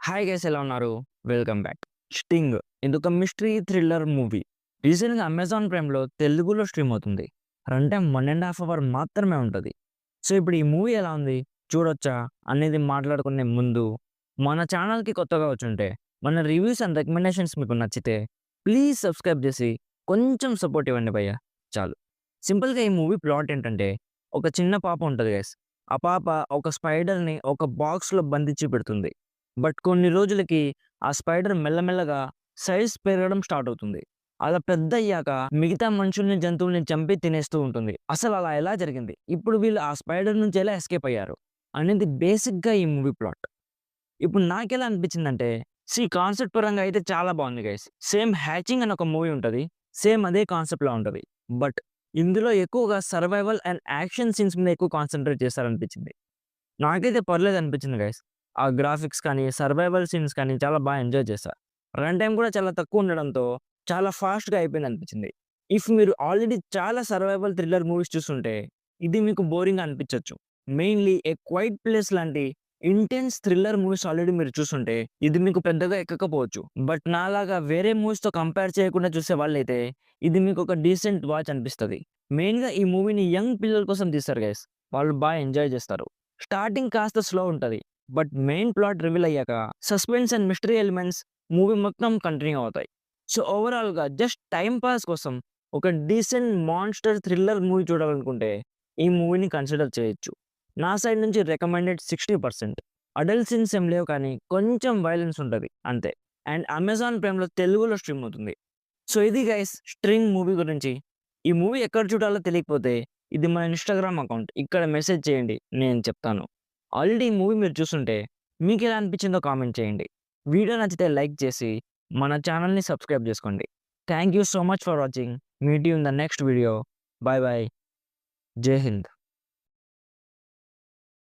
Hi guys, ఎలా ఉన్నారు? Welcome back. 'Sting' ఇదొక మిస్టరీ థ్రిల్లర్ మూవీ. రీసెంట్‌గా అమెజాన్ ప్రైమ్‌లో తెలుగులో స్ట్రీమ్ అవుతుంది. రన్ టైమ్ 1½ అవర్ మాత్రమే ఉంటది. సో, ఇప్పుడు ఈ మూవీ ఎలా ఉంది? చూడొచ్చా? అనేది మాట్లాడుకునే ముందు, మన ఛానల్‌కి కొత్తగా వచ్చుంటే, మన రివ్యూస్ అండ్ రికమెండేషన్స్ మీకు నచ్చితే, ప్లీజ్ సబ్స్క్రైబ్ చేసి కొంచెం సపోర్ట్ ఇవ్వండి భయ్యా చాలు. సింపుల్‌గా ఈ మూవీ ప్లాట్ ఏంటంటే, ఒక చిన్న పాప ఉంటది గైస్. ఆ పాప ఒక స్పైడర్‌ని ఒక బాక్స్‌లో బంధించి పెడుతుంది. బట్ కొన్ని రోజులకి ఆ స్పైడర్ మెల్లమెల్లగా సైజ్ పెరగడం స్టార్ట్ అవుతుంది. అలా పెద్దయ్యాక మిగతా మనుషుల్ని, జంతువుల్ని చంపి తినేస్తూ ఉంటుంది. అసలు అలా ఎలా జరిగింది? ఇప్పుడు వీళ్ళు ఆ స్పైడర్ నుంచి ఎలా ఎస్కేప్ అయ్యారు? అనేది బేసిక్‌గా ఈ మూవీ ప్లాట్. ఇప్పుడు నాకెలా అనిపించిందంటే, కాన్సెప్ట్ పరంగా అయితే చాలా బాగుంది గైస్. సేమ్ 'హ్యాచింగ్' అని ఒక మూవీ ఉంటది. సేమ్ అదే కాన్సెప్ట్‌లా ఉంటది. బట్ ఇందులో ఎక్కువగా సర్వైవల్ అండ్ యాక్షన్ సీన్స్ మీద ఎక్కువ కాన్సంట్రేట్ చేశారనిపించింది. నాకైతే పర్లేదనిపించింది గైస్. ఆ గ్రాఫిక్స్ కానీ, సర్వైవల్ సీన్స్ కానీ చాలా ఎంజాయ్ చేశా. రన్ టైమ్ కూడా చాలా తక్కువుండడంతో చాలా ఫాస్ట్‌గా అయిపోయిందనిపించింది. ఇఫ్ మీరు ఆల్రెడీ చాలా సర్వైవల్ థ్రిల్లర్ మూవీస్ చూసుంటే, ఇది మీకు బోరింగ్‌గా అనిపించొచ్చు. మెయిన్‌లీ 'ఎ క్వైట్ ప్లేస్' లాంటి ఇంటెన్స్ థ్రిల్లర్ మూవీస్ ఆల్రెడీ మీరు చూసుంటే, ఇది మీకు పెద్దగా ఎక్కకపోవచ్చు. బట్ నాలాగా వేరే మూవీస్‌తో కంపేర్ చేయకుండా చూసే వాళ్ళైతే, ఇది మీకొక డీసెంట్ వాచ్ అనిపిస్తది. మెయిన్‌గా ఈ మూవీని యంగ్ పిల్లల కోసం తీశారు గైస్. వాళ్ళు ఎంజాయ్ చేస్తారు. స్టార్టింగ్ కాస్త స్లో ఉంటది. బట్ మెయిన్ ప్లాట్ రివీల్ అయ్యాక suspense and mystery elements movie మొత్తం కంటిన్యూ అవుతాయి. సో, ఓవరాల్‌గా జస్ట్ టైమ్ పాస్ కోసం ఒక డీసెంట్ మాన్‌స్టర్ థ్రిల్లర్ మూవీ చూడాలనుకుంటే ఈ మూవీని కన్సిడర్ చేయొచ్చు. నా సైడ్ నుంచి రికమెండెడ్ 60%. అడల్ట్ సీన్స్ ఏం లేవు కానీ కొంచెం వయలెన్స్ ఉంటది అంతే. అండ్ అమెజాన్ ప్రైమ్‌లో తెలుగులో స్ట్రీమ్ అవుతుంది. సో, ఇది గైస్ 'స్ట్రింగ్' మూవీ గురించి. ఈ మూవీ ఎక్కడ చూడాలో తెలియకపోతే ఇది మన ఇన్‌స్టాగ్రామ్ అకౌంట్. ఇక్కడ మెసేజ్ చేయండి, నేను చెప్తాను. ఆల్రెడీ ఈ మూవీ మీరు చూసుంటే మీకెలా అనిపించిందో కామెంట్ చేయండి. వీడియో నచ్చితే లైక్ చేసి మన ఛానెల్‌ని సబ్స్క్రైబ్ చేసుకోండి. Thank you so much for watching. Meet you in the next video. By by. జై హింద్.